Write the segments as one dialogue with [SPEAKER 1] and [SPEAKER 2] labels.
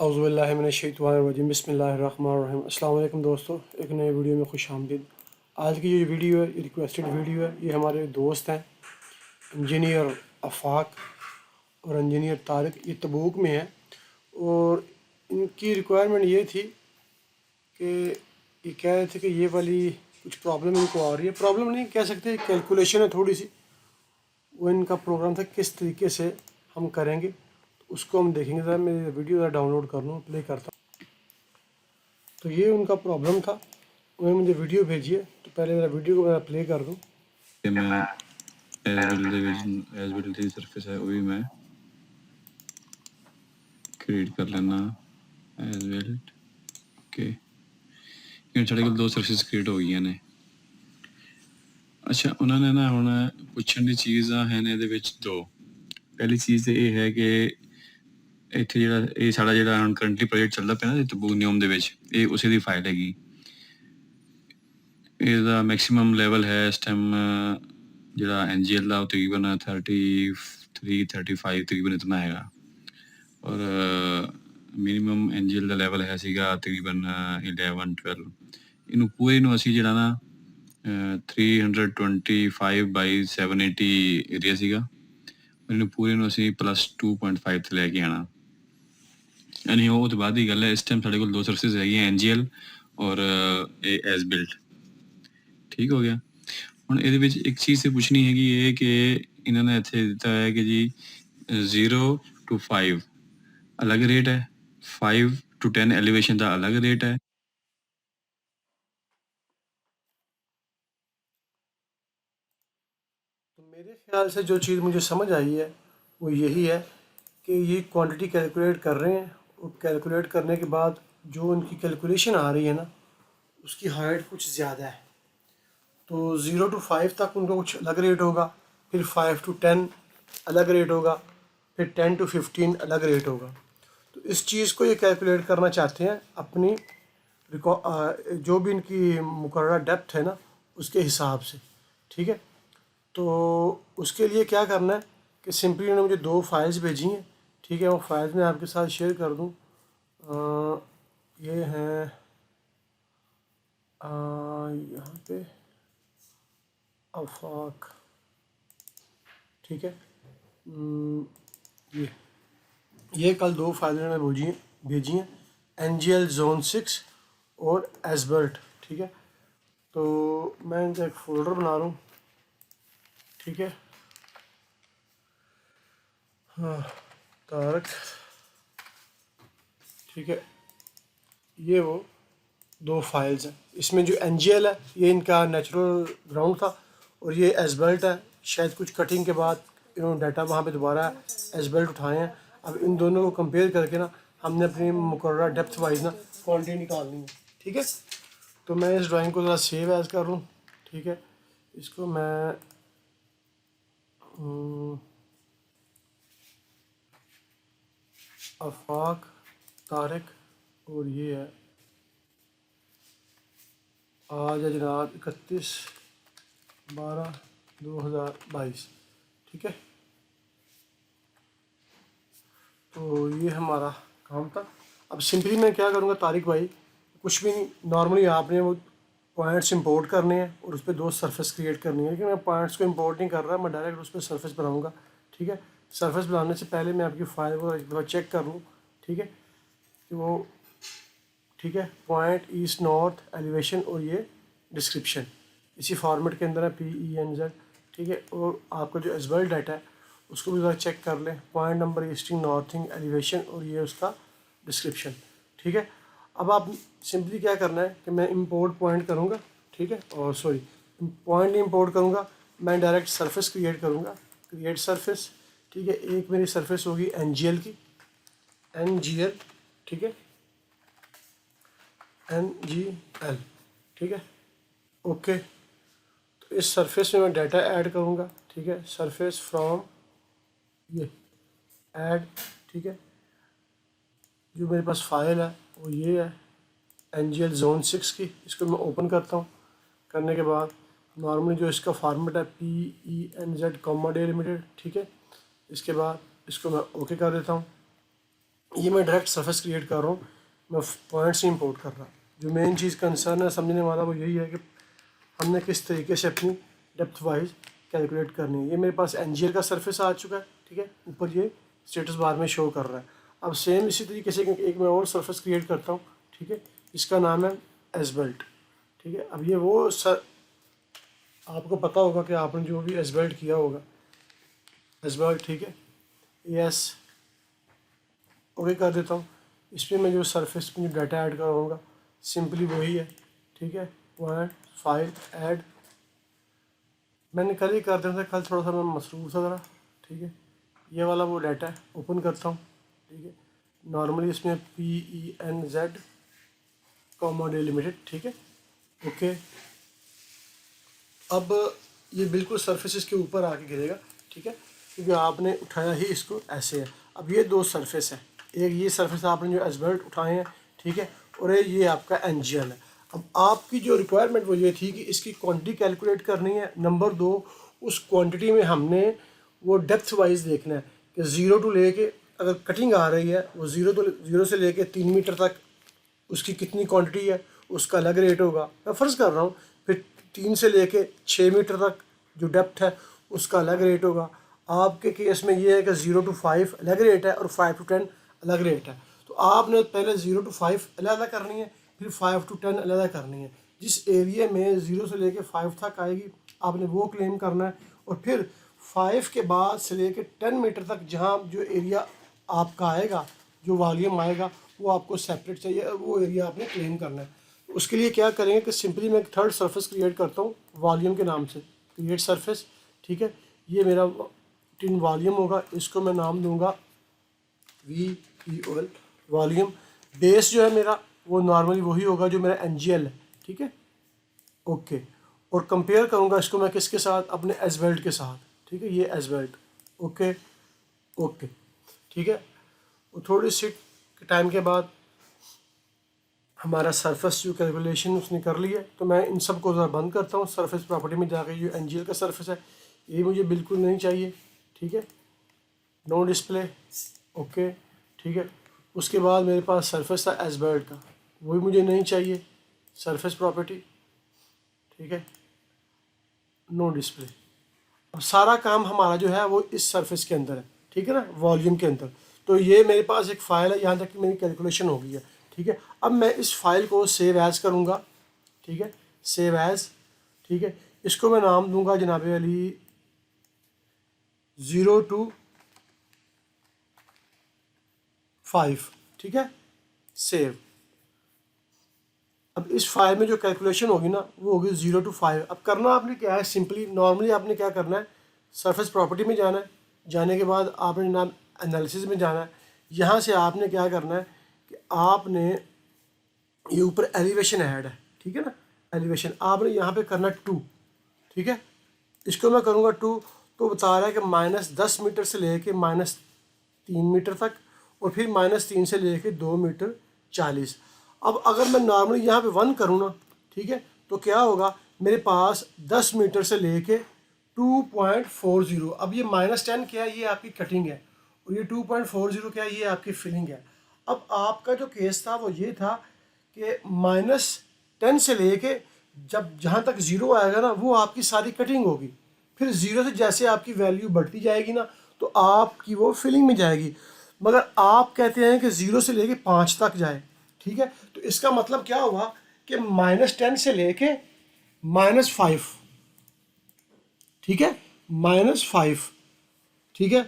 [SPEAKER 1] औज़ुबिल्लाहिमिनश्शैतानिर्रजीम बिस्मिल्लाहिर्रहमानिर्रहीम। अस्सलाम वालेकुम दोस्तों, एक नए वीडियो में खुश आमदीद। आज की ये वीडियो है, ये रिक्वेस्टेड वीडियो है। ये हमारे दोस्त हैं इंजीनियर आफाक और इंजीनियर तारिक, ये तबूक में है। और इनकी रिक्वायरमेंट ये थी कि ये कह रहे थे कि ये वाली कुछ प्रॉब्लम इनको आ रही है। प्रॉब्लम नहीं कह सकते, कैलकुलेशन है थोड़ी सी। वो इनका प्रोग्राम था किस तरीके से हम करेंगे, तो उसको हम देखेंगे। ज़रा मेरी वीडियो ज़रा डाउनलोड कर लूँ, प्ले करता हूँ। तो ये उनका प्रॉब्लम था, उन्होंने मुझे वीडियो भेजी है। तो पहले मेरा वीडियो को मैं प्ले कर दूँ
[SPEAKER 2] कि मैं एज बिल्ड दी सरफेस है वो भी मैं क्रिएट कर लेना एज बिल्ड। ओके, साढ़े को 2 सरफेस क्रिएट हो गई ने। अच्छा, उन्होंने ना हुण पुछण दी चीज़ां हैं ਇਹਦੇ ਵਿੱਚ 2। पहली चीज़ तो ये है कि ਇੱਥੇ ਜਿਹੜਾ ਇਹ ਸਾਡਾ ਜਿਹੜਾ ਹੁਣ ਕਰੰਟਲੀ ਪ੍ਰੋਜੈਕਟ ਚੱਲਦਾ ਪਿਆ ਨਾ ਤਬੂਕ ਨਿਯਮ ਦੇ ਵਿੱਚ, ਇਹ ਉਸੇ ਦੀ ਫਾਈਲ ਹੈਗੀ। ਇਹਦਾ ਮੈਕਸਿਮਮ ਲੈਵਲ ਹੈ ਇਸ ਟਾਈਮ ਜਿਹੜਾ NGL ਦਾ ਉਹ ਤਕਰੀਬਨ 33-35 ਤਕਰੀਬਨ ਇਤਨਾ ਹੈਗਾ। और मिनिमम NGL ਦਾ ਲੈਵਲ ਹੈ ਸੀਗਾ ਤਕਰੀਬਨ 11-12। ਇਹਨੂੰ ਪੂਰੇ ਨੂੰ ਅਸੀਂ ਜਿਹੜਾ ਨਾ 325/780 ਏਰੀਆ ਸੀਗਾ, ਇਹਨੂੰ ਪੂਰੇ ਨੂੰ ਅਸੀਂ +2.5 ਤੇ ਲੈ ਕੇ ਆਣਾ। ਯਾਨੀ ਉਹ ਤੋਂ ਬਾਅਦ ਦੀ ਗੱਲ ਹੈ। ਇਸ ਟਾਈਮ ਸਾਡੇ ਕੋਲ 2 ਸਰਵਿਸਿਜ਼ ਹੈਗੀਆਂ, NGL ਔਰ ਇਹ ਐਜ਼ ਬਿਲਡ। ਠੀਕ ਹੋ ਗਿਆ। ਹੁਣ ਇਹਦੇ ਵਿੱਚ ਇੱਕ ਚੀਜ਼ ਤੇ ਪੁੱਛਣੀ ਹੈਗੀ ਇਹ ਕਿ ਇਹਨਾਂ ਨੇ ਇੱਥੇ ਦਿੱਤਾ ਹੈ ਕਿ ਜੀ 0 to 5 अलग रेट है, 5 to 10 एलिवेशन का अलग रेट है।
[SPEAKER 1] तो मेरे ख्याल से जो चीज़ मुझे समझ आई है वो यही है कि ये क्वांटिटी कैलकुलेट कर रहे हैं, और कैलकुलेट करने के बाद जो उनकी कैलकुलेशन आ रही है ना, उसकी हाइट कुछ ज़्यादा है। तो 0 to 5 तक उनका कुछ अलग रेट होगा, फिर 5 to 10 अलग रेट होगा, फिर 10 to 15 अलग रेट होगा। तो इस चीज़ को ये कैलकुलेट करना चाहते हैं अपनी जो भी इनकी मुकर्ररा डेप्थ है ना, उसके हिसाब से। ठीक है, तो उसके लिए क्या करना है कि सिंपली उन्होंने मुझे 2 फाइल्स भेजी हैं। ठीक है, वो फाइल्स मैं आपके साथ शेयर कर दूँ। ये हैं यहाँ पे आफाक। ठीक है, ये कल 2 फाइलें मैंने भेजी हैं, NGL Zone 6 और एसबर्ट। ठीक है, तो मैं इनका एक फ़ोल्डर बना रहा हूँ। ठीक है, हाँ तारक। ठीक है, ये वो 2 फाइल्स हैं। इसमें जो NGL है ये इनका नेचुरल ग्राउंड था, और ये एसबर्ट है। शायद कुछ कटिंग के बाद इन्होंने डाटा वहाँ पे दोबारा एसबर्ट उठाए हैं। अब इन दोनों को कंपेयर करके ना हमने अपनी मुकर्ररा डेप्थ वाइज ना क्वांटिटी निकालनी है। ठीक है, तो मैं इस ड्राइंग को ज़रा सेव एज कर लूँ। ठीक है, इसको मैं आफाक तारिक, और ये है आज है जनाब 31/12/2022। ठीक है, तो ये हमारा काम था। अब सिंपली मैं क्या करूँगा तारिक भाई, कुछ भी नहीं, नॉर्मली आपने वो पॉइंट्स इंपोर्ट करने हैं और उस पर 2 सरफेस क्रिएट करनी है। लेकिन मैं पॉइंट्स को इंपोर्ट नहीं कर रहा, मैं डायरेक्ट उस पर सरफेस बनाऊँगा। ठीक है, सरफेस बनाने से पहले मैं आपकी फाइल को एक दफ़ा चेक कर लूँ। ठीक है, कि वो ठीक है, पॉइंट ईस्ट नॉर्थ एलिवेशन और ये डिस्क्रिप्शन इसी फॉर्मेट के अंदर है, PENZ। ठीक है, और आपका जो एसबर्ट डाटा है उसको भी ज़रा चेक कर लें, point number easting northing elevation और ये उसका डिस्क्रिप्शन। ठीक है, अब आप सिंपली क्या करना है कि मैं इंपोर्ट पॉइंट करूँगा। ठीक है, और सॉरी पॉइंट नहीं इंपोर्ट करूँगा, मैं डायरेक्ट सरफेस क्रिएट करूँगा, क्रिएट सरफेस। ठीक है, एक मेरी सरफेस होगी NGL की, NGL। ठीक है, NGL। ठीक है, ओके। तो इस सरफेस में मैं डाटा ऐड करूँगा। ठीक है, सरफेस फ्रॉम ये ऐड। ठीक है, जो मेरे पास फाइल है वो ये है NGL Zone 6 की। इसको मैं ओपन करता हूँ। करने के बाद नॉर्मली जो इसका फॉर्मेट है PENZ, डेलिमिटेड। ठीक है, इसके बाद इसको मैं ओके कर देता हूँ। ये मैं डायरेक्ट सरफेस क्रिएट कर रहा हूँ, मैं पॉइंट से इंपोर्ट कर रहा हूँ। जो मेन चीज़ कंसर्न है समझने वाला वो यही है कि हमने किस तरीके से अपनी डेप्थ वाइज कैलकुलेट करनी है। ये मेरे पास एनजीएल का सरफेस आ चुका है, ठीक है, ऊपर ये स्टेटस बार में शो कर रहा है। अब सेम इसी तरीके से एक मैं और सरफेस क्रिएट करता हूँ, ठीक है, इसका नाम है एसबेल्ट, ठीक है। अब ये वो आपको पता होगा कि आपने जो भी एसबेल्ट किया होगा, एसबेल्ट, ठीक है, यस, ओके कर देता हूँ। इस पर मैं जो सरफेस में जो डाटा ऐड करूँगा सिंपली वही है, ठीक है, पॉइंट फाइल ऐड, मैंने कल ही कर दिया था, कल थोड़ा सा मैं मसरूफ था ज़रा, ठीक है। ये वाला वो डाटा है, ओपन करता हूँ, ठीक है। नॉर्मली इसमें PENZ कॉमा डिलिमिटेड, ठीक है, ओके। अब ये बिल्कुल सरफेस इसके ऊपर आके गिरेगा, ठीक है, क्योंकि आपने उठाया ही इसको ऐसे है। अब ये दो सरफेस है, एक ये सरफेस आपने जो एसबेल्ट उठाए हैं, ठीक है, और ये आपका एनजीएल है। अब आपकी जो रिक्वायरमेंट वो ये थी कि इसकी क्वांटिटी कैलकुलेट करनी है, नंबर 2 उस क्वांटिटी में हमने वो डेप्थ वाइज देखना है कि 0 टू लेके, अगर कटिंग आ रही है वो 0 से लेके 3 मीटर तक उसकी कितनी क्वांटिटी है, उसका अलग रेट होगा। मैं फ़र्ज़ कर रहा हूँ, फिर 3 से लेके 6 मीटर तक जो डेप्थ है उसका अलग रेट होगा। आपके केस में ये है कि 0 टू 5 अलग रेट है और 5 टू 10 अलग रेट है। तो आपने पहले 0 टू 5 अलग करनी है, फिर 5 टू 10 अलग करनी है। जिस एरिया में 0 से लेके 5 तक आएगी आपने वो क्लेम करना है, और फिर 5 के बाद से लेके 10 मीटर तक जहाँ जो एरिया आपका आएगा, जो वॉल्यूम आएगा, वो आपको सेपरेट चाहिए, वो एरिया आपने क्लेम करना है। उसके लिए क्या करेंगे कि सिंपली मैं एक थर्ड सरफेस क्रिएट करता हूँ वॉल्यूम के नाम से, क्रिएट सरफेस, ठीक है। ये मेरा टिन वॉल्यूम होगा, इसको मैं नाम दूंगा VEOL वॉल्यूम। बेस जो है मेरा वो नॉर्मली वही होगा जो मेरा NGL है, ठीक है, ओके। और कंपेयर करूँगा इसको मैं किसके साथ, अपने एसबेल्ट के साथ, ठीक है, ये एसबेल्ट, ओके ओके, ठीक है। और थोड़ी सी टाइम के बाद हमारा सरफेस जो कैलकुलेशन उसने कर लिया, तो मैं इन सब को ज़रा बंद करता हूँ। सरफेस प्रॉपर्टी में जाकर जो एनजीएल का सरफेस है ये मुझे बिल्कुल नहीं चाहिए, ठीक है, नो डिस्प्ले, ओके, ठीक है। उसके बाद मेरे पास सरफेस था एसबेल्ट का, वो भी मुझे नहीं चाहिए, सरफेस प्रॉपर्टी, ठीक है, नो डिस्प्ले। अब सारा काम हमारा जो है वो इस सरफेस के अंदर है, ठीक है ना, वॉल्यूम के अंदर। तो ये मेरे पास एक फ़ाइल है, यहाँ तक कि मेरी कैलकुलेशन हो गई है, ठीक है। अब मैं इस फाइल को सेव एज़ करूँगा, ठीक है, सेव एज़, ठीक है। इसको मैं नाम दूंगा जनाब अली 0 to 5, ठीक है, सेव। अब इस फाइल में जो कैलकुलेशन होगी ना वो होगी 0 to 5। अब करना आपने क्या है, सिंपली नॉर्मली आपने क्या करना है, सरफेस प्रॉपर्टी में जाना है, जाने के बाद आपने नाम एनालिसिस में जाना है। यहाँ से आपने क्या करना है कि आपने ये ऊपर एलिवेशन ऐड है, ठीक है ना, एलिवेशन आपने यहाँ पे करना 2, ठीक है। इसको मैं करूँगा 2, तो बता रहा है कि -10 मीटर से लेके -3 मीटर तक, और फिर -3 से लेके 2 मीटर 40। अब अगर मैं नॉर्मली यहाँ पे 1 करूँ ना, ठीक है, तो क्या होगा, मेरे पास 10 मीटर से लेके 2.40। अब ये -10 क्या है, ये आपकी कटिंग है, और ये 2.40 क्या है, ये आपकी फिलिंग है। अब आपका जो केस था वो ये था कि -10 से लेके जहाँ तक 0 आएगा ना वो आपकी सारी कटिंग होगी। फिर 0 से जैसे आपकी वैल्यू बढ़ती जाएगी ना तो आपकी वो फिलिंग में जाएगी। मगर आप कहते हैं कि 0 से लेके 5 तक जाए, ठीक है, तो इसका मतलब क्या हुआ कि -10 से लेके -5, ठीक है, -5, ठीक है,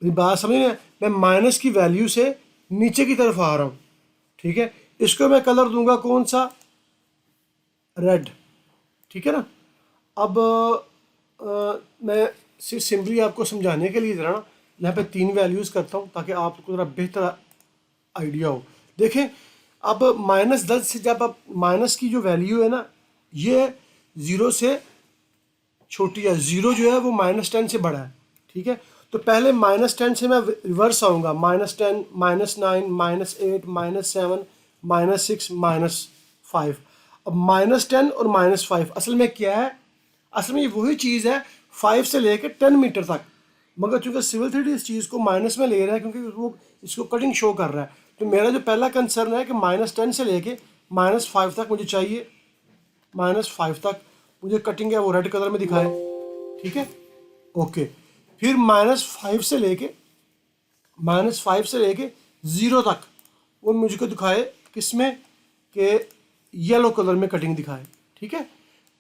[SPEAKER 1] मेरी बात समझ रहे हैं, मैं माइनस की वैल्यू से नीचे की तरफ आ रहा हूँ, ठीक है। इसको मैं कलर दूंगा कौन सा, रेड, ठीक है ना। अब मैं सिर्फ सिंपली आपको समझाने के लिए ज़रा ना यहाँ पे 3 वैल्यूज़ करता हूँ ताकि आपको ज़रा बेहतर आइडिया हो। देखें, अब -10 से जब आप माइनस की जो वैल्यू है ना ये 0 से छोटी है, 0 जो है वो -10 से बड़ा है, ठीक है। तो पहले -10 से मैं रिवर्स आऊँगा, -10, -9, -8, -7, -6, -5। अब -10 और -5 असल में क्या है, असल में ये वही चीज़ है 5 से लेकर 10 मीटर तक, मगर चूंकि सिविल 3D इस चीज़ को माइनस में ले रहा है क्योंकि वो इसको कटिंग शो कर रहा है, तो मेरा जो पहला कंसर्न है कि -10 से लेके -5 तक मुझे चाहिए, -5 तक मुझे कटिंग है वो रेड कलर में दिखाए, ठीक है, ओके। फिर -5 से लेके 0 तक वो मुझको दिखाए किस में, कि येलो कलर में कटिंग दिखाए, ठीक है।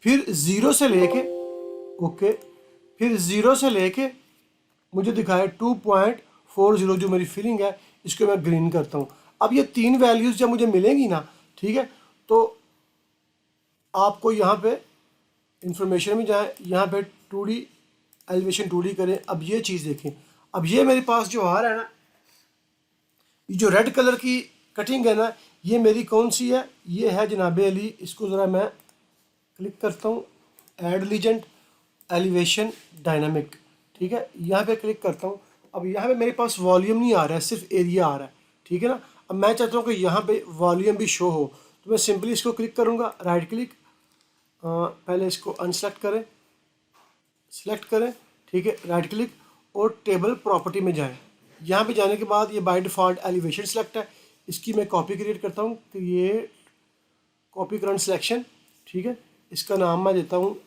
[SPEAKER 1] फिर 0 से लेके, ओके, फिर 0 से लेके मुझे दिखाए 2.40 जो मेरी फिलिंग है, इसको मैं ग्रीन करता हूँ। अब ये 3 वैल्यूज़ जब मुझे मिलेंगी ना, ठीक है, तो आपको यहाँ पे इंफॉर्मेशन में जाए, यहाँ पे 2D एलिवेशन 2D करें। अब ये चीज़ देखें, अब ये मेरे पास जो आ रहा है ना, ये जो रेड कलर की कटिंग है ना, ये मेरी कौन सी है, ये है जनाब अली, इसको ज़रा मैं क्लिक करता हूँ, ऐड लीजेंड एलिवेशन डायनामिक, ठीक है, यहाँ पे क्लिक करता हूँ। अब यहाँ पे मेरे पास वॉल्यूम नहीं आ रहा है, सिर्फ एरिया आ रहा है, ठीक है ना। अब मैं चाहता हूँ कि यहाँ पे वॉल्यूम भी शो हो, तो मैं सिंपली इसको क्लिक करूँगा, राइट क्लिक, पहले इसको अनसेलेक्ट करें, सिलेक्ट करें, ठीक है, राइट क्लिक और टेबल प्रॉपर्टी में जाएं। यहाँ पे जाने के बाद ये बाय डिफ़ॉल्ट एलिवेशन सेलेक्ट है, इसकी मैं कॉपी क्रिएट करता हूँ, तो ये कॉपी करंट सिलेक्शन, ठीक है, इसका नाम मैं देता हूँ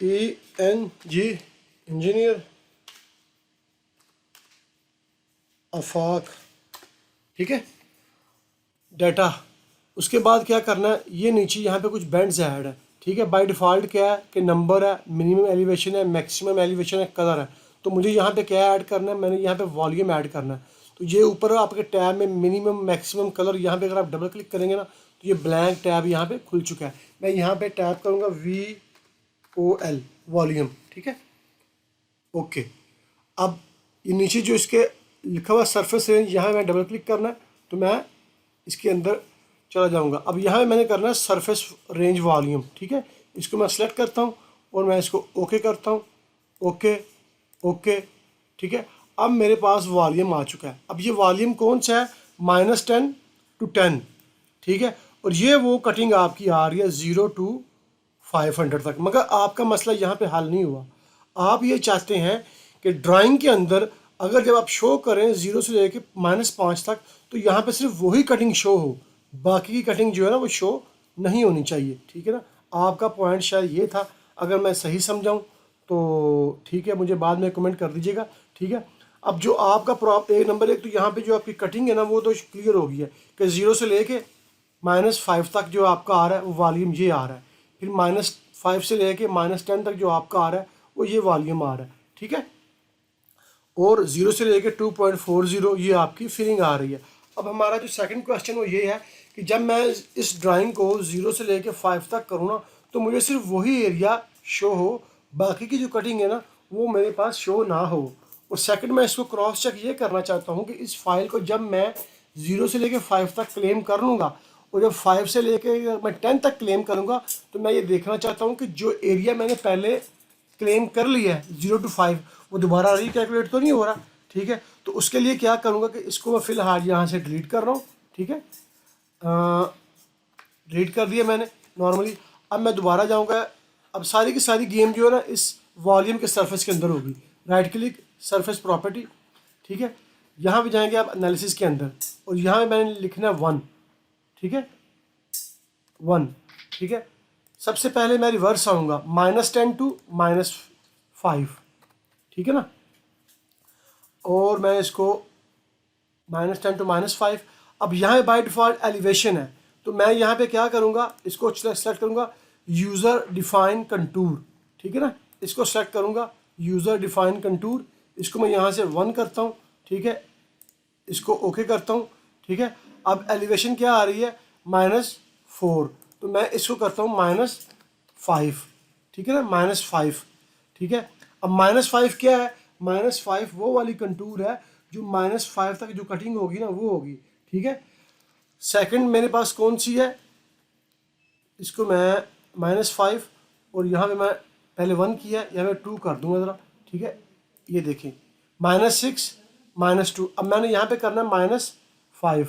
[SPEAKER 1] ENG इंजीनियर आफाक, ठीक है, डाटा। उसके बाद क्या करना है, ये नीचे यहाँ पे कुछ बैंड्स ऐड है, ठीक है। बाय डिफ़ॉल्ट क्या है कि नंबर है, मिनिमम एलिवेशन है, मैक्सिमम एलिवेशन है, कलर है। तो मुझे यहाँ पे क्या ऐड करना है, मैंने यहाँ पे वॉल्यूम ऐड करना है। तो ये ऊपर आपके टैब में मिनिमम मैक्सिमम कलर, यहाँ पे अगर आप डबल क्लिक करेंगे ना, तो ये ब्लैंक टैब यहाँ पे खुल चुका है। मैं यहाँ पे टैप करूँगा VOL वॉल्यूम, ठीक है, ओके। अब ये नीचे जो इसके लिखा हुआ सरफेस रेंज, यहाँ मैं डबल क्लिक करना है, तो मैं इसके अंदर चला जाऊंगा। अब यहाँ मैंने करना है सरफेस रेंज वॉल्यूम, ठीक है, इसको मैं सेलेक्ट करता हूँ और मैं इसको ओके करता हूँ, ओके ओके, ठीक है। अब मेरे पास वॉल्यूम आ चुका है। अब ये वॉल्यूम कौन सा है, -10 to 10, ठीक है, और ये वो कटिंग आपकी आ रही है 0 to 500 तक। मगर आपका मसला यहाँ पे हल नहीं हुआ। आप ये चाहते हैं कि ड्राइंग के अंदर अगर जब आप शो करें 0 से लेके -5 तक, तो यहाँ पे सिर्फ वही कटिंग शो हो, बाकी की कटिंग जो है ना वो शो नहीं होनी चाहिए, ठीक है ना। आपका पॉइंट शायद ये था, अगर मैं सही समझाऊँ तो ठीक है, मुझे बाद में कमेंट कर दीजिएगा, ठीक है। अब जो आपका नंबर 1 तो यहाँ पे जो आपकी कटिंग है ना वो तो क्लियर हो गई है कि 0 से लेके -5 तक जो आपका आ रहा है वो वॉल्यूम ये आ रहा है। फिर -5 से लेके -10 तक जो आपका आ रहा है वो ये वॉल्यूम आ रहा है, ठीक है। और 0 से लेके 2.40 ये आपकी फिलिंग आ रही है। अब हमारा जो सेकंड क्वेश्चन वो ये है कि जब मैं इस ड्राइंग को 0 से लेके 5 तक करूँ ना, तो मुझे सिर्फ वही एरिया शो हो, बाकी की जो कटिंग है ना वो मेरे पास शो ना हो। और सेकंड मैं इसको क्रॉस चेक ये करना चाहता हूँ कि इस फाइल को जब मैं 0 से लेके 5 तक क्लेम कर लूँगा, और जब 5 से लेके मैं 10 तक क्लेम करूँगा, तो मैं ये देखना चाहता हूँ कि जो एरिया मैंने पहले क्लेम कर लिया है 0 to 5 वो दोबारा रिकैलकुलेट तो नहीं हो रहा, ठीक है। तो उसके लिए क्या करूँगा कि इसको मैं फ़िलहाल यहाँ से डिलीट कर रहा हूँ, ठीक है, डिलीट कर दिया मैंने नॉर्मली। अब मैं दोबारा जाऊँगा, अब सारी की सारी गेम जो है ना इस वॉल्यूम के सरफेस के अंदर होगी। राइट क्लिक, सरफेस प्रॉपर्टी, ठीक है, यहाँ पे जाएंगे आप एनालिसिस के अंदर, और यहाँ पे मैंने लिखना है 1, ठीक है, 1, ठीक है। सबसे पहले मैं रिवर्स आऊँगा, -10 to -5, ठीक है ना, और मैं इसको -10 to -5। अब यहाँ बाय डिफ़ॉल्ट एलिवेशन है, तो मैं यहाँ पे क्या करूँगा, इसको सेलेक्ट करूँगा यूज़र डिफाइन कंटूर, ठीक है ना, इसको सेलेक्ट करूँगा यूज़र डिफाइन कंटूर, इसको मैं यहाँ से 1 करता हूँ, ठीक है, इसको ओके करता हूँ, ठीक है। अब एलिवेशन क्या आ रही है, -4, तो मैं इसको करता हूँ -5, ठीक है ना, -5, ठीक है। अब -5 क्या है, -5 वो वाली कंटूर है जो -5 तक जो कटिंग होगी ना वो होगी, ठीक है। सेकंड मेरे पास कौन सी है, इसको मैं -5 और यहाँ पे मैं पहले 1 किया, यहाँ मैं 2 कर दूँगा ज़रा, ठीक है, ये देखें -6 -2। अब मैंने यहाँ पे करना है -5,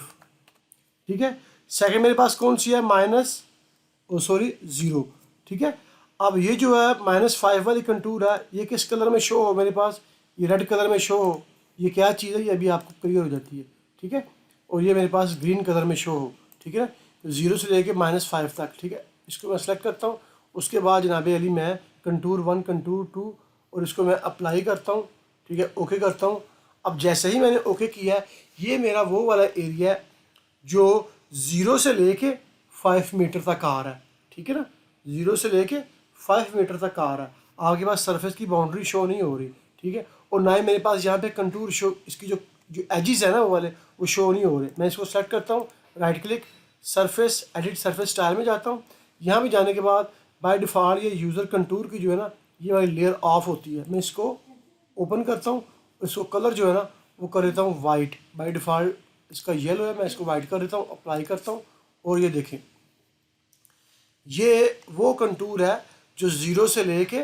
[SPEAKER 1] ठीक है। सेकंड मेरे पास कौन सी है, -0, ठीक है। अब ये जो है -5 वाली कंटूर है, ये किस कलर में शो हो मेरे पास, ये रेड कलर में शो हो, ये क्या चीज़ है ये अभी आपको क्लियर हो जाती है, ठीक है। और ये मेरे पास ग्रीन कलर में शो हो, ठीक है ना, तो 0 से लेके -5 तक, ठीक है। इसको मैं सेलेक्ट करता हूँ। उसके बाद जनाब अली मैं कंटूर 1 कंटूर 2 और इसको मैं अप्लाई करता हूँ, ठीक है, ओके करता हूँ। अब जैसे ही मैंने ओके किया है, ये मेरा वो वाला एरिया है जो 0 से लेके 5 मीटर तक आ रहा है, ठीक है ना, 0 से लेके 5 मीटर तक आ रहा है। आपके पास सरफेस की बाउंड्री शो नहीं हो रही, ठीक है, और ना ही मेरे पास यहाँ पे कंटूर शो, इसकी जो जो एजिस है ना वो वाले, वो शो नहीं हो रहे। मैं इसको सेलेक्ट करता हूँ, right click, surface, edit surface style में जाता हूँ। यहाँ पे जाने के बाद बाय डिफ़ॉल्ट ये यूज़र कंटूर की जो है ना ये वाली लेयर ऑफ होती है। मैं इसको ओपन करता हूँ, इसको कलर जो है ना वो कर देता हूँ वाइट। बाय डिफ़ॉल्ट इसका येलो है, मैं इसको वाइट कर देता हूँ, अप्लाई करता हूँ, और ये देखें ये वो कंटूर है जो 0 से लेके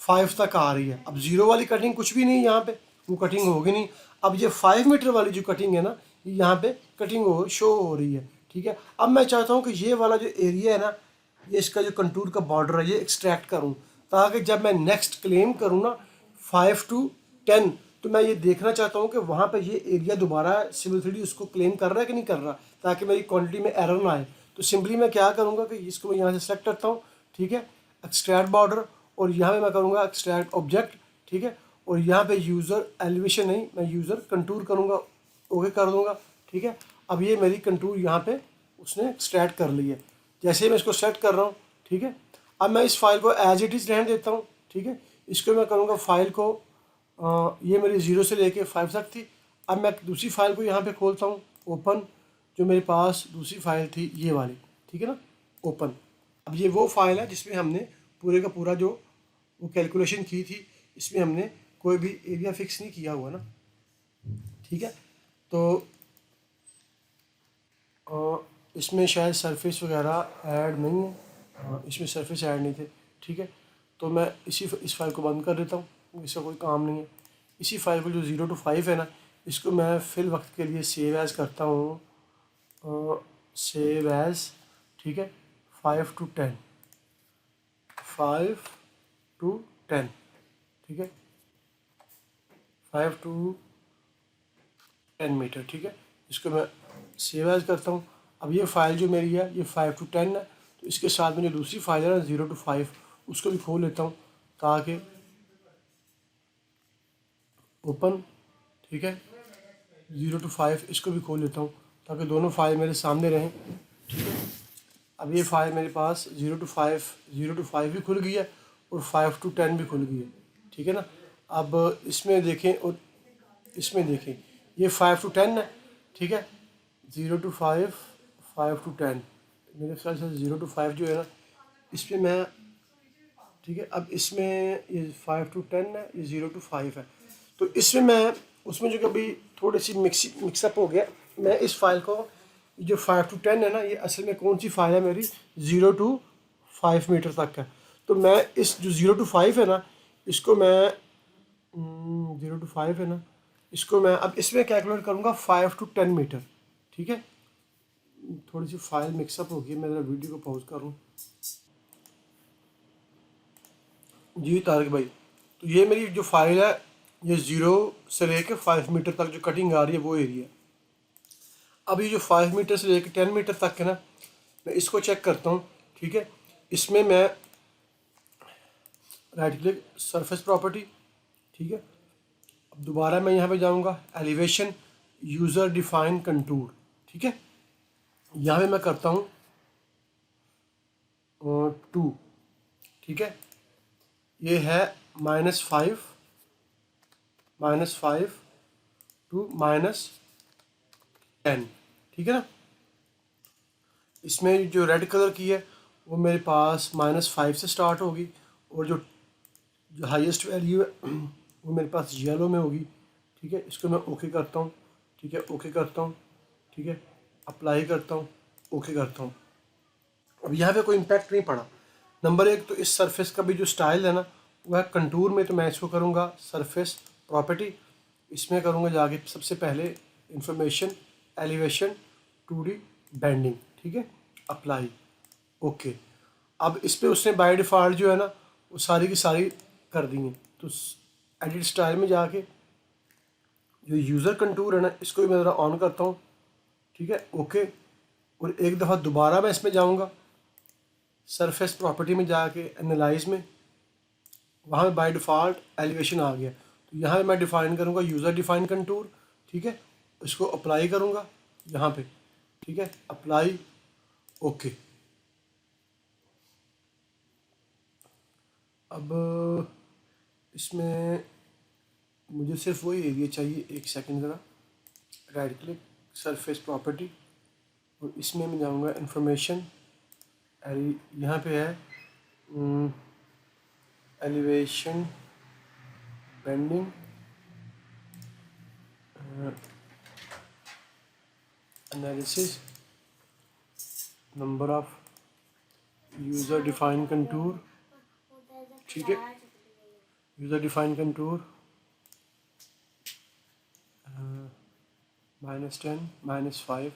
[SPEAKER 1] 5 तक आ रही है। अब 0 वाली कटिंग कुछ भी नहीं, यहाँ पे वो कटिंग होगी नहीं। अब ये 5 मीटर वाली जो कटिंग है ना, ये यहाँ पे कटिंग हो शो हो रही है, ठीक है। अब मैं चाहता हूँ कि ये वाला जो एरिया है ना, ये इसका जो कंटूर का बॉर्डर है ये एक्सट्रैक्ट करूँ, ताकि जब मैं नेक्स्ट क्लेम करूँ ना 5 to 10, तो मैं ये देखना चाहता हूँ कि वहाँ पे ये एरिया दोबारा सिविल 3D उसको क्लेम कर रहा है कि नहीं कर रहा, ताकि मेरी क्वांटिटी में एरर ना आए। तो सिंपली मैं क्या करूँगा कि इसको मैं यहाँ से सेलेक्ट करता हूँ, ठीक है, एक्सट्रैक्ट बॉर्डर, और यहाँ पे मैं करूँगा एक्सट्रैक्ट ऑब्जेक्ट, ठीक है, और यहाँ पे यूज़र एलिवेशन नहीं, मैं यूज़र कंटूर करूँगा, ओके कर दूँगा, ठीक है। अब ये मेरी कंटूर यहाँ पे उसने एक्सट्रैक्ट कर ली है। जैसे ही मैं इसको सेलेक्ट कर रहा हूँ, ठीक है, अब मैं इस फाइल को एज इट इज़ रहने देता हूँ, ठीक है। इसको मैं करूँगा फाइल को ये मेरी 0 से लेके 5 तक थी। अब मैं दूसरी फाइल को यहाँ पे खोलता हूँ, ओपन, जो मेरे पास दूसरी फाइल थी ये वाली, ठीक है ना, ओपन। अब ये वो फाइल है जिसमें हमने पूरे का पूरा जो वो कैलकुलेशन की थी, इसमें हमने कोई भी एरिया फिक्स नहीं किया हुआ ना, ठीक है। तो इसमें शायद सरफेस वगैरह ऐड नहीं है, इसमें सरफेस ऐड नहीं थे, ठीक है। तो मैं इस फाइल को बंद कर देता हूँ, इसका कोई काम नहीं है। इसी फाइल को जो 0 to 5 है ना, इसको मैं फिल वक्त के लिए सेव एज़ करता हूँ, सेव एज़, ठीक है, 5 to 10, 5 to 10, ठीक है, 5 to 10 मीटर, ठीक है। इसको मैं सेव एज़ करता हूँ। अब ये फ़ाइल जो मेरी है ये 5 to 10 है, तो इसके साथ में जो दूसरी फाइल है ना 0 to 5, उसको भी खोल लेता हूँ, ताकि ओपन, ठीक है, 0 to 5 इसको भी खोल लेता हूँ, ताकि दोनों फाइल मेरे सामने रहें, ठीक है। अब ये फाइल मेरे पास 0 to 5 भी खुल गई है और 5 to 10 भी खुल गई है, ठीक है ना। अब इसमें देखें और इसमें देखें, ये 5 to 10 है, ठीक है, 0 to 5, 5 to 10, मेरे ख्याल से 0 to 5 जो है ना इस पर मैं, ठीक है। अब इसमें ये 5 to 10 है, ये 0 to 5 है, तो इसमें मैं उसमें जो कभी थोड़ी सी मिक्सअप हो गया, मैं इस फाइल को जो 5 to 10 है ना, ये असल में कौन सी फाइल है मेरी 0 to 5 मीटर तक है। तो मैं इस जो 0 to 5 है ना, इसको मैं 0 to 5 है ना, इसको मैं अब इसमें कैलकुलेट करूँगा 5 to 10 मीटर, ठीक है। थोड़ी सी फाइल मिक्सअप हो गई, मैं ज़रा वीडियो को पॉज करूँ। जी तारिक भाई, तो ये मेरी जो फाइल है ये 0 से लेके 5 मीटर तक जो कटिंग आ रही है वो एरिया। अब ये जो 5 मीटर से लेके 10 मीटर तक है ना, मैं इसको चेक करता हूँ, ठीक है। इसमें मैं राइट क्लिक, सरफेस प्रॉपर्टी, ठीक है। अब दोबारा मैं यहाँ पे जाऊँगा एलिवेशन, यूज़र डिफाइन कंटूर, ठीक है। यहाँ पे मैं करता हूँ 2, ठीक है। ये है -5 to -10, ठीक है ना। इसमें जो रेड कलर की है वो मेरे पास -5 से स्टार्ट होगी, और जो हाईएस्ट वैल्यू है वो मेरे पास येलो में होगी, ठीक है। इसको मैं ओके करता हूँ, ठीक है, ओके करता हूँ, ठीक है, अप्लाई करता हूँ, ओके करता हूँ। अब यहाँ पे कोई इम्पैक्ट नहीं पड़ा। नंबर 1 तो इस सरफेस का भी जो स्टाइल है ना वह कंटूर में, तो मैं इसको करूँगा सरफेस प्रॉपर्टी, इसमें करूँगा जाके सबसे पहले इंफॉर्मेशन, एलिवेशन, 2D बेंडिंग, ठीक है, अप्लाई, ओके। अब इस पर उसने बाय डिफ़ॉल्ट जो है ना वो सारी की सारी कर दी हैं। तो एडिट स्टाइल में जाके जो यूज़र कंटूर है ना इसको भी मैं ज़रा ऑन करता हूँ, ठीक है, ओके। और एक दफ़ा दोबारा मैं इसमें जाऊँगा सरफेस प्रॉपर्टी में जाके एनालाइज में, वहाँ पे बाय डिफ़ॉल्ट एलिवेशन आ गया। तो यहाँ पे मैं डिफ़ाइन करूँगा यूज़र डिफ़ाइन कंटूर, ठीक है, इसको अप्लाई करूँगा यहाँ पे, ठीक है, अप्लाई, ओके। अब इसमें मुझे सिर्फ वही एरिया चाहिए, एक सेकंड ज़रा, राइट क्लिक सरफेस प्रॉपर्टी और इसमें मैं जाऊँगा इंफॉर्मेशन, यहाँ पे है elevation bending, analysis, number of user define contour, ठीक है, यूज़र डिफाइन कंटूर -10 -5,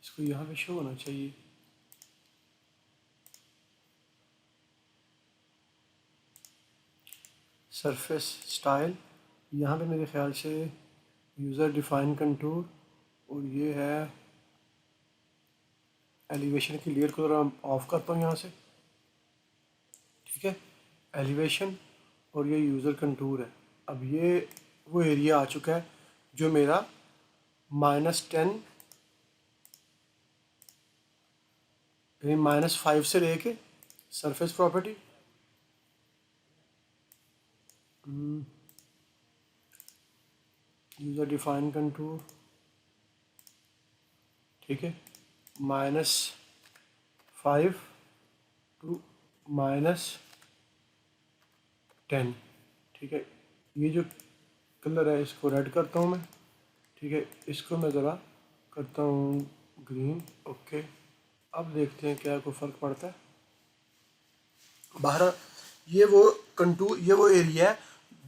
[SPEAKER 1] इसको यहाँ पे शो होना चाहिए। सरफेस स्टाइल, यहाँ पे मेरे ख्याल से यूज़र डिफाइन कंटूर और ये है एलिवेशन की लेयर को ज़रा ऑफ करता हूँ यहाँ से, ठीक है, एलिवेशन और ये यूज़र कंटूर है। अब ये वो एरिया आ चुका है जो मेरा -10 यानी -5 से लेके surface property user define contour, ठीक है, -5 टू -10, ठीक है। ये जो कलर है इसको रेड करता हूँ मैं, ठीक है, इसको मैं ज़रा करता हूँ ग्रीन, ओके। अब देखते हैं क्या कोई फ़र्क पड़ता है। बाहर ये वो कंटूर, ये वो एरिया है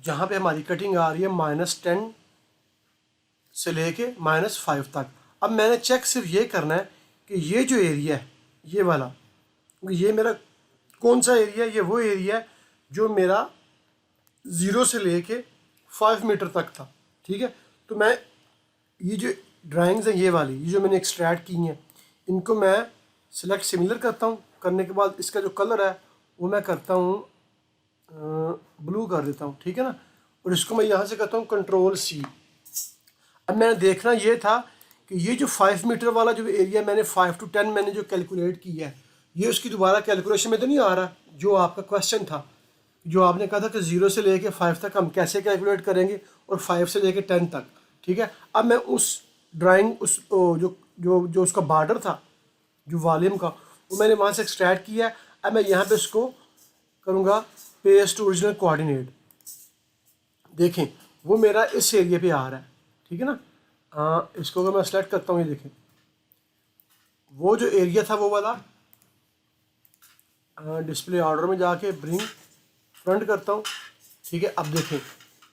[SPEAKER 1] जहाँ पे हमारी कटिंग आ रही है -10 से लेके -5 तक। अब मैंने चेक सिर्फ ये करना है कि ये जो एरिया है ये वाला, क्योंकि ये मेरा कौन सा एरिया है, ये वो एरिया है जो मेरा 0 से लेके 5 मीटर तक था, ठीक है। तो मैं ये जो ड्राइंग्स हैं ये वाली, ये जो मैंने एक्सट्रैक्ट की हैं, इनको मैं सिलेक्ट सिमिलर करता हूँ, करने के बाद इसका जो कलर है वो मैं करता हूँ ब्लू कर देता हूँ, ठीक है ना। और इसको मैं यहाँ से करता हूँ Ctrl+C। अब मैंने देखना ये था कि ये जो 5 मीटर वाला जो एरिया मैंने 5 to 10 मैंने जो कैलकुलेट किया है, ये उसकी दोबारा कैलकुलेशन में तो नहीं आ रहा जो आपका क्वेश्चन था, जो आपने कहा था कि 0 से लेके 5 तक हम कैसे कैलकुलेट करेंगे और 5 से लेके 10 तक, ठीक है। अब मैं उस ड्राइंग उस जो जो जो उसका बॉर्डर था जो वॉल्यूम का, वो मैंने वहाँ से एक्सट्रैक्ट किया है। अब मैं यहाँ पे इसको करूँगा पेस्ट टू ओरिजिनल कोऑर्डिनेट, देखें वो मेरा इस एरिया पे आ रहा है, ठीक है ना। इसको अगर मैं सेलेक्ट करता हूँ, ये देखें वो जो एरिया था वो वाला, डिस्प्ले ऑर्डर में जाके ब्रिंग फ्रंट करता हूँ, ठीक है। अब देखें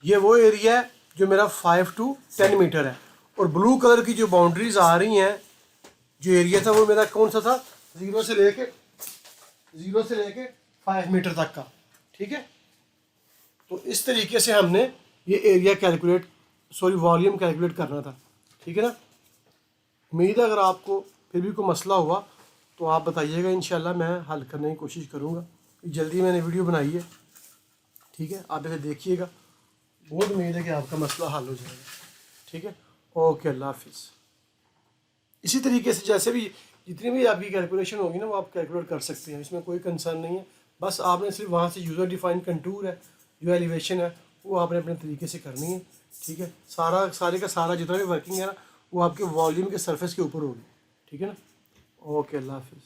[SPEAKER 1] ये वो एरिया है जो मेरा 5 to 10 मीटर है, और ब्लू कलर की जो बाउंड्रीज आ रही हैं, जो एरिया था वो मेरा कौन सा था, 0 से लेके 5 मीटर तक का, ठीक है। तो इस तरीके से हमने ये area calculate, sorry volume calculate करना था, ठीक है ना। उम्मीद है अगर आपको फिर भी कोई मसला हुआ तो आप बताइएगा, इंशाल्लाह मैं हल करने की कोशिश करूँगा। जल्दी मैंने वीडियो बनाई है, ठीक है, आप इसे देखिएगा, बहुत उम्मीद है कि आपका मसला हल हो जाएगा, ठीक है। ओके, अल्लाह हाफिज़। इसी तरीके से जैसे भी जितनी भी आपकी कैलकुलेशन होगी ना वो आप कैलकुलेट कर सकते हैं, इसमें कोई कंसर्न नहीं है। बस आपने सिर्फ वहाँ से यूज़र डिफाइन कंटूर है, जो एलिवेशन है वो आपने अपने तरीके से करनी है, ठीक है। सारे का सारा जितना भी वर्किंग है ना वो आपके वॉल्यूम के सरफेस के ऊपर होगी, ठीक है ना। ओके, अल्लाह हाफिज़।